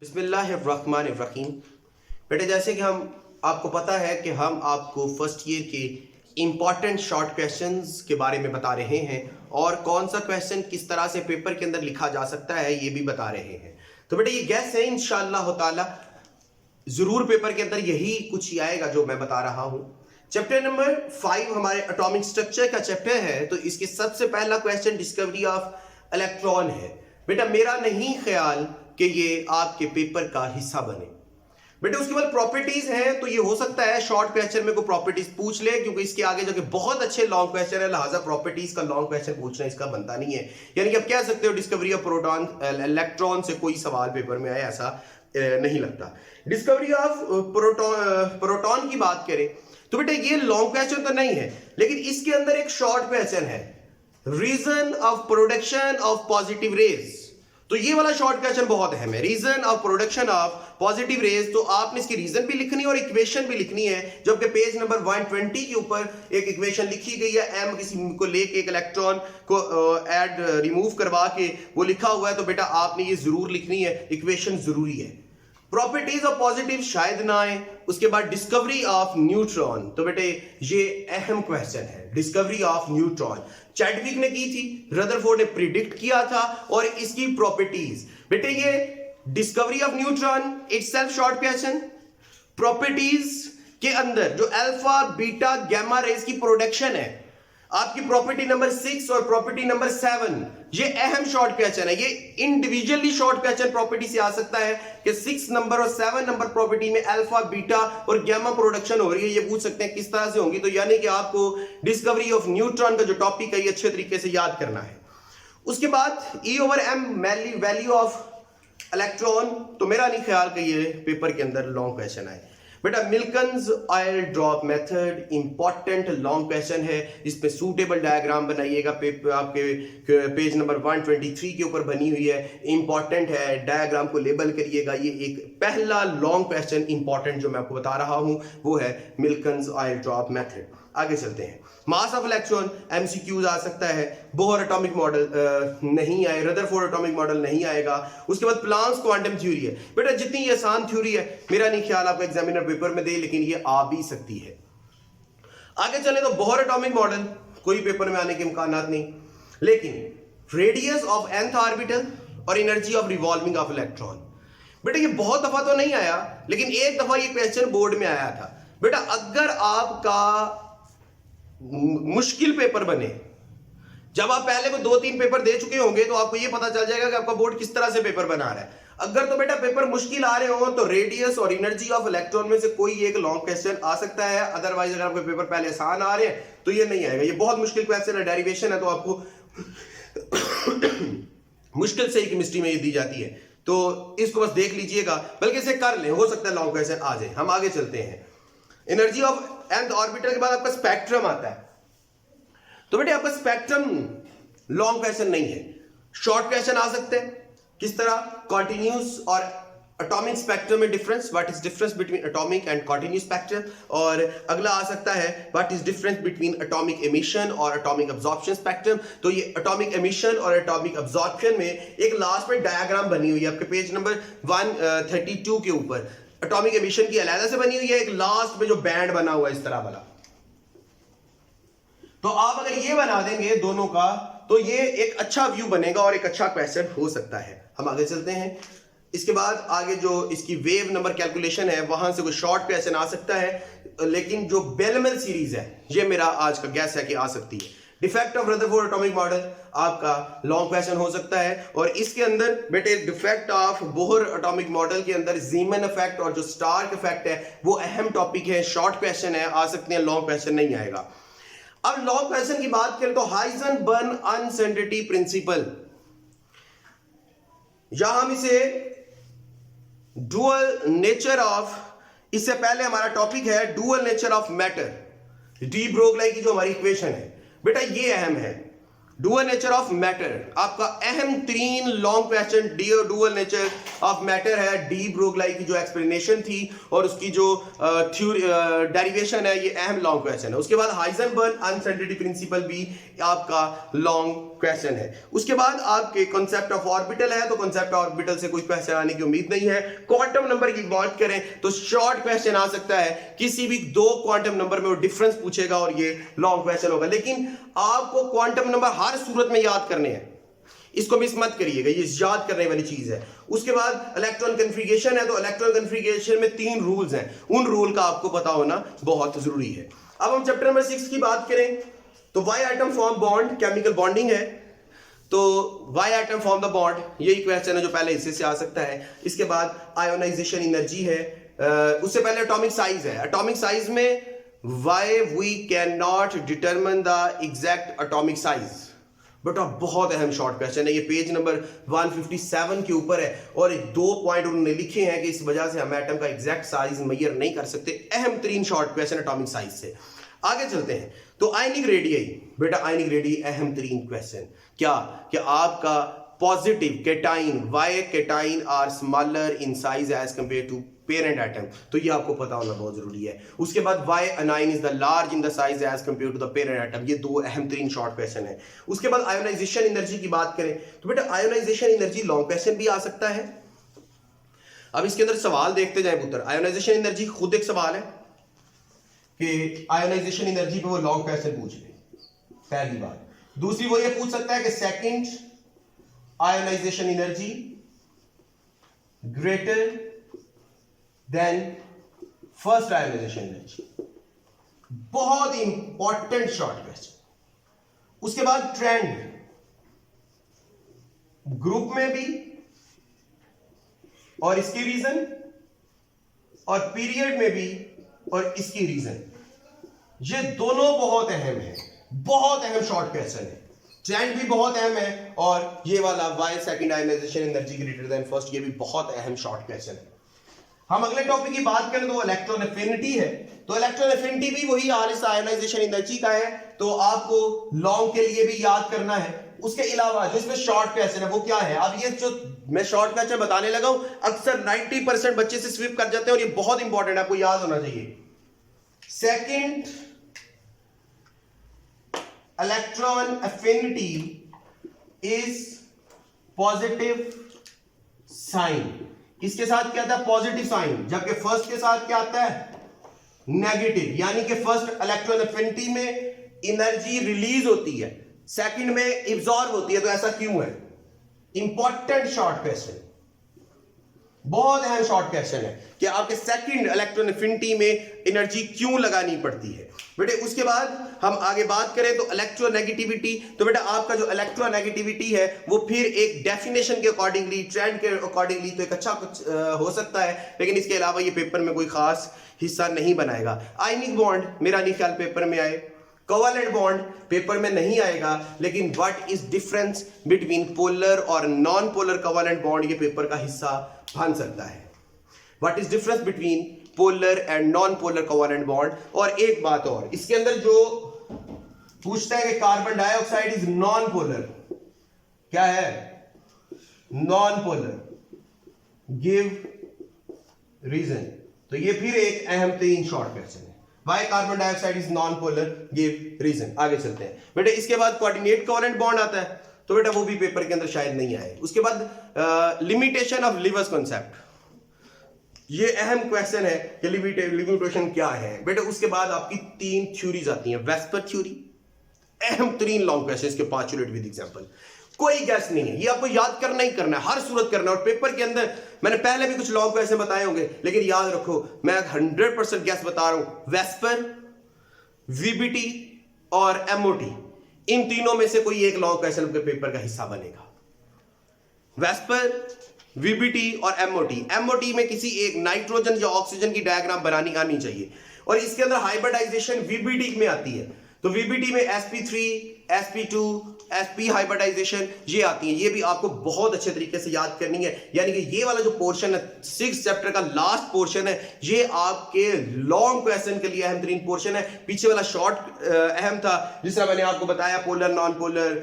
बिस्मिल्लाहिर्रहमानिर्रहीम। बेटे जैसे कि हम आपको पता है कि हम आपको फर्स्ट ईयर के इम्पॉर्टेंट शॉर्ट क्वेश्चंस के बारे में बता रहे हैं और कौन सा क्वेश्चन किस तरह से पेपर के अंदर लिखा जा सकता है ये भी बता रहे हैं। तो बेटे ये गैस है इंशाअल्लाह ताला जरूर पेपर के अंदर यही कुछ ही आएगा जो मैं बता रहा हूं। चैप्टर नंबर 5 हमारे एटॉमिक स्ट्रक्चर का चैप्टर है। तो इसके सबसे पहला क्वेश्चन डिस्कवरी ऑफ इलेक्ट्रॉन है। बेटा मेरा नहीं ख्याल कि ये आपके पेपर का हिस्सा बने। बेटा उसके बाद प्रॉपर्टीज हैं, तो ये हो सकता है शॉर्ट क्वेश्चन में कोई प्रॉपर्टीज पूछ ले, क्योंकि इसके आगे जाके बहुत अच्छे लॉन्ग क्वेश्चन है, लिहाजा प्रॉपर्टीज का लॉन्ग क्वेश्चन पूछना इसका बनता नहीं है। यानी कि आप कह सकते हो डिस्कवरी ऑफ प्रोटॉन इलेक्ट्रॉन से कोई सवाल पेपर में आए ऐसा नहीं लगता। डिस्कवरी ऑफ प्रोटॉन की बात करें तो बेटा ये लॉन्ग क्वेश्चन तो नहीं है, लेकिन इसके अंदर एक शॉर्ट क्वेश्चन है, reason of production of positive rays. तो ये वाला शॉर्ट क्वेश्चन बहुत अहम है, reason of production of positive rays. तो आपने इसकी रीजन भी लिखनी है और इक्वेशन भी लिखनी है। जबकि पेज नंबर 120 के ऊपर एक इक्वेशन लिखी गई है, एम किसी को लेके एक इलेक्ट्रॉन को ऐड रिमूव करवा के वो लिखा हुआ है। तो बेटा आपने ये जरूर लिखनी है, इक्वेशन जरूरी है। प्रॉपर्टीज ऑफ पॉजिटिव शायद ना आए। उसके बाद डिस्कवरी ऑफ न्यूट्रॉन, तो बेटे ये अहम क्वेश्चन है। डिस्कवरी ऑफ न्यूट्रॉन चैडविक ने की थी, रदरफोर्ड ने प्रिडिक्ट किया था, और इसकी प्रॉपर्टीज बेटे ये discovery of neutron itself short question. Properties के अंदर जो अल्फा बीटा गामा रेज की प्रोडक्शन है, आपकी प्रॉपर्टी नंबर 6 और प्रॉपर्टी नंबर 7, ये अहम शॉर्ट क्वेश्चन है। ये इंडिविजुअली शॉर्ट क्वेश्चन प्रॉपर्टी से आ सकता है कि 6 नंबर और 7 नंबर प्रॉपर्टी में अल्फा बीटा और गामा प्रोडक्शन हो रही है, ये पूछ सकते हैं किस तरह से होंगी। तो यानी कि आपको डिस्कवरी ऑफ न्यूट्रॉन का जो टॉपिक है ये अच्छे तरीके से याद करना है। उसके बाद E/m वैल्यू ऑफ इलेक्ट्रॉन, तो मेरा नहीं ख्याल कि ये पेपर के अंदर लॉन्ग क्वेश्चन आए। बेटा Millikan's oil drop method important long question है, इसमें सूटेबल डायग्राम बनाइएगा। पेपर आपके पेज नंबर 123 के ऊपर बनी हुई है, इंपॉर्टेंट है, डायग्राम को लेबल करिएगा। ये एक पहला लॉन्ग क्वेश्चन इंपॉर्टेंट जो मैं आपको बता रहा हूं वो है मिल्कन्स ऑयल ड्रॉप मेथड। आगे चलते हैं। मास ऑफ इलेक्ट्रॉन एमसीक्यूज आ सकता है, बोहर एटॉमिक मॉडल नहीं आए, रदरफोर्ड एटॉमिक मॉडल नहीं आएगा। उसके बाद प्लांक्स क्वांटम थ्योरी है। बेटा जितनी ये आसान थ्योरी है मेरा नहीं ख्याल आपका एग्जामिनर पेपर में दे, लेकिन ये आ भी सकती है। आगे चले तो बोहर एटॉमिक मॉडल कोई पेपर में आने के इम्कान नहीं, लेकिन रेडियस ऑफ nth ऑर्बिटल और energy of revolving of electron, बेटा ये बहुत दफा तो नहीं आया, लेकिन एक दफा ये क्वेश्चन बोर्ड में आया था। बेटा अगर आपका मुश्किल पेपर बने, जब आप पहले को 2-3 पेपर दे चुके होंगे तो आपको यह पता चल जाएगा कि आपका बोर्ड किस तरह से पेपर बना रहा है। अगर तो बेटा पेपर मुश्किल आ रहे हो तो रेडियस और एनर्जी ऑफ इलेक्ट्रॉन में से कोई एक लॉन्ग क्वेश्चन आ सकता है। अदरवाइज अगर आपके पेपर पहले आसान आ रहे हैं तो ये नहीं आएगा। ये बहुत मुश्किल क्वेश्चन है, डेरिवेशन है, तो आपको मुश्किल से ही केमिस्ट्री में ये दी जाती है, तो इसको बस देख लीजिएगा, बल्कि इसे कर लें, हो सकता है लॉन्ग क्वेश्चन आ जाए। हम आगे चलते हैं। एनर्जी ऑफ nth ऑर्बिटल के बाद आपका स्पेक्ट्रम आता है। तो बेटे आपका स्पेक्ट्रम लॉन्ग क्वेश्चन नहीं है, शॉर्ट क्वेश्चन आ सकते हैं। किस तरह? कॉन्टिन्यूस और एटॉमिक स्पेक्ट्रम में difference, what is difference between atomic and continuous spectrum. और अगला आ सकता है what is difference between atomic emission और एटॉमिक अब्जॉर्प्शन स्पेक्ट्रम। तो ये एटॉमिक एमिशन और एटॉमिक अब्जॉर्प्शन में एक लास्ट में डायग्राम बनी हुई है आपके पेज नंबर 132 के ऊपर। एटॉमिक एमिशन की अलग से बनी हुई है, एक लास्ट में जो बैंड बना हुआ है इस तरह वाला। तो आप अगर ये बना देंगे दोनों का तो ये एक अच्छा व्यू बनेगा और एक अच्छा क्वेश्चन हो सकता है। हम आगे चलते हैं। इसके बाद आगे जो इसकी वेव नंबर कैलकुलेशन है वहां से कोई शॉर्ट क्वेश्चन आ सकता है, लेकिन जो बेलमेल सीरीज है ये मेरा आज का गैस है कि आ सकती है। Defect of Rutherford atomic model आपका लॉन्ग क्वेश्चन हो सकता है। और इसके अंदर बेटे defect of Bohr atomic model के अंदर जीमन इफेक्ट और जो स्टार्क इफेक्ट है वो अहम टॉपिक है, शॉर्ट क्वेश्चन है, आ सकते हैं, लॉन्ग क्वेश्चन नहीं आएगा। अब लॉन्ग क्वेश्चन की बात करें तो हाइजेनबर्ग अनसर्टेनिटी प्रिंसिपल, यहां हम इसे डुअल नेचर ऑफ, इससे पहले हमारा टॉपिक है dual nature of matter, de Broglie की जो हमारी इक्वेशन है, बेटा ये अहम है। डुअल नेचर ऑफ मैटर, आपका अहम तरीन long question dual nature of matter है। डी ब्रोगली की जो एक्सप्लेनेशन थी और उसकी जो थ्योरी डेरिवेशन है, ये अहम लॉन्ग क्वेश्चन है। उसके बाद हाइजेनबर्ग अनसर्टेनिटी प्रिंसिपल भी आपका लॉन्ग क्वेश्चन है। उसके बाद आपके कॉन्सेप्ट ऑफ ऑर्बिटल है, तो कॉन्सेप्ट ऑफ ऑर्बिटल से कोई क्वेश्चन आने की उम्मीद नहीं है। क्वांटम नंबर की बात करें तो शॉर्ट क्वेश्चन आ सकता है, किसी भी दो क्वांटम नंबर में वो डिफरेंस पूछेगा और ये लॉन्ग क्वेश्चन होगा। लेकिन आपको क्वांटम नंबर हर सूरत में याद करने हैं, इसको मिस मत करिएगा, ये याद करने वाली चीज है। उसके बाद इलेक्ट्रॉन कन्फिगरेशन है, तो इलेक्ट्रॉन कन्फिगरेशन में 3 रूल्स हैं, उन रूल का आपको पता होना बहुत जरूरी है। अब हम चैप्टर नंबर 6 की बात करें तो Y atom form bond, chemical bonding है। तो Y atom form the bond, यही क्वेश्चन है जो पहले हिस्से से आ सकता है। इसके बाद आयोनाइजेशन एनर्जी है, उससे पहले एटॉमिक साइज है। एटॉमिक साइज में why we can not determine the exact atomic size, but बहुत अहम शॉर्ट क्वेश्चन है। ये पेज नंबर 157 के ऊपर है और 2 पॉइंट उन्होंने लिखे हैं कि इस वजह से हम एटम का एग्जैक्ट साइज मेजर नहीं कर सकते। अहम तरीन शॉर्ट क्वेश्चन एटॉमिक साइज से। आगे चलते हैं तो आयनिक रेडियई, बेटा आयनिक रेडियई अहम तरीन क्वेश्चन। क्या कि आपका positive cation, why cation are smaller in size as compare to parent atom, तो ये आपको पता होना बहुत जरूरी है। उसके बाद why anion is the large in the size as compare to the parent atom, ये 2 अहम तरीन शॉर्ट क्वेश्चन है। उसके बाद आयोनाइजेशन एनर्जी की बात करें तो बेटा आयोनाइजेशन एनर्जी लॉन्ग क्वेश्चन भी आ सकता है। अब इसके अंदर सवाल देखते जाए पुत्र। आयोनाइजेशन एनर्जी खुद एक सवाल है कि आयोनाइजेशन एनर्जी पे वो लॉन्ग क्वेश्चन पूछ ले, पहली बात। दूसरी वो ये पूछ सकता है कि second ionisation energy greater than first ionisation energy, बहुत ही इंपॉर्टेंट शॉर्ट क्वेश्चन। उसके बाद ट्रेंड, ग्रुप में भी और इसकी रीजन, और पीरियड में भी और इसकी रीजन, ये दोनों बहुत अहम है, बहुत अहम शॉर्ट क्वेश्चन है। ट्रेंड भी बहुत अहम है और ये वाला why second ionisation energy greater than first, ये भी बहुत अहम शॉर्ट क्वेश्चन है। हम अगले टॉपिक की बात करें तो वो इलेक्ट्रॉन एफिनिटी है। तो इलेक्ट्रॉन एफिनिटी भी वही आयोनाइजेशन एनर्जी का है, तो आपको लॉन्ग के लिए भी याद करना है। उसके अलावा जो इसमें शॉर्ट क्वेश्चन है वो क्या है, अब ये जो मैं शॉर्ट क्वेश्चन बताने लगा हूं अक्सर 90% बच्चे से स्विप कर जाते हैं और ये बहुत इंपॉर्टेंट है, आपको याद होना चाहिए। Second electron affinity is positive sign, इसके साथ क्या आता है पॉजिटिव साइन, जबकि फर्स्ट के साथ क्या आता है नेगेटिव, यानी कि फर्स्ट इलेक्ट्रॉन एफिनिटी में एनर्जी रिलीज होती है, सेकंड में एब्जॉर्ब होती है। तो ऐसा क्यों है, इंपॉर्टेंट शॉर्ट क्वेश्चन, बहुत अहम शॉर्ट क्वेश्चन है कि आपके सेकंड इलेक्ट्रॉन एफिनिटी में एनर्जी क्यों लगानी पड़ती है। बेटे उसके बाद हम आगे बात करें तो इलेक्ट्रोनेगेटिविटी, तो बेटा आपका जो इलेक्ट्रोनेगेटिविटी है वो फिर एक डेफिनेशन के अकॉर्डिंगली, ट्रेंड के अकॉर्डिंगली तो एक अच्छा कुछ हो सकता है, लेकिन इसके अलावा ये पेपर में कोई खास हिस्सा नहीं बनाएगा। आयनिक बॉन्ड मेरा नहीं ख्याल पेपर में आए, कोवेलेंट बॉन्ड पेपर में नहीं आएगा, लेकिन what is difference between polar और नॉन पोलर कोवेलेंट बॉन्ड, ये पेपर का हिस्सा बन सकता है। What is difference between polar and non polar covalent bond. और एक बात और, इसके अंदर जो पूछता है कि carbon dioxide is non polar, क्या है नॉन पोलर, गिव रीजन, तो ये फिर एक अहम तरीन शॉर्ट क्वेश्चन है। Why carbon dioxide is non-polar? Give reason. आगे चलते हैं बेटे। इसके बाद कोऑर्डिनेट कोवेलेंट बॉन्ड आता है, तो बेटा वो भी पेपर के अंदर शायद नहीं आए। उसके बाद लिमिटेशन ऑफ लिवर्स कॉन्सेप्ट, ये अहम क्वेश्चन है कि लिमिटेशन क्या है बेटे। उसके बाद आपकी 3 थ्योरीज आती हैं। वेस्पर थ्योरी अहम तरीन लॉन्ग क्वेश्चन, इसके पांचुलेट विद एग्जांपल, कोई गैस नहीं है, ये आपको याद करना ही करना है, हर सूरत करना है। और पेपर के अंदर मैंने पहले भी कुछ लॉन्ग क्वेश्चन बताए होंगे, लेकिन याद रखो मैं 100% गैस बता रहा हूं, वेस्पर, वीबीटी और एमओटी, इन तीनों में से कोई एक लॉन्ग क्वेश्चन आपके पेपर का हिस्सा बनेगा। वेस्पर, वीबीटी और एमओटी। एमओटी में किसी एक नाइट्रोजन या ऑक्सीजन की डायग्राम बनानी आनी चाहिए, और इसके अंदर हाइब्रिडाइजेशन वीबीटी में आती है, तो वीबीटी में sp3, sp2, sp हाइब्रिडाइजेशन ये आती है, ये भी आपको बहुत अच्छे तरीके से याद करनी है। यानी कि ये वाला जो पोर्शन है 6 चैप्टर का लास्ट पोर्शन है, ये आपके लॉन्ग क्वेश्चन के लिए अहम तरीन पोर्शन है। पीछे वाला शॉर्ट अहम था, जिसमें मैंने आपको बताया polar, non polar,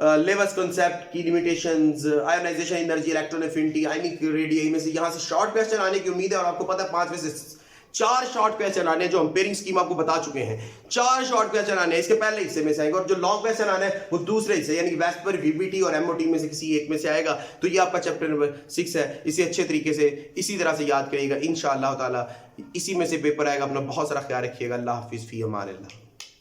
Lewis concept की limitations, ionization energy, electron affinity, ionic radius, में से यहाँ से शॉर्ट क्वेश्चन आने की उम्मीद है। और आपको पता है 5 में से 4 शॉर्ट क्वेश्चन आने, जो हम पेयरिंग स्कीम आपको बता चुके हैं, 4 शॉर्ट क्वेश्चन आने इसके पहले हिस्से में से आएगा, और जो लॉन्ग क्वेश्चन आना है वो दूसरे हिस्से यानी कि वेस्पर, वीबीटी और एमओटी में से किसी एक में से आएगा। तो ये आपका चैप्टर नंबर 6 है। इसे अच्छे तरीके से इसी तरह से याद करिएगा, इंशाअल्लाह ताला इसी में से पेपर आएगा। अपना बहुत सारा ख्याल रखिएगा। अल्लाह हाफिज़, फी अमान अल्लाह।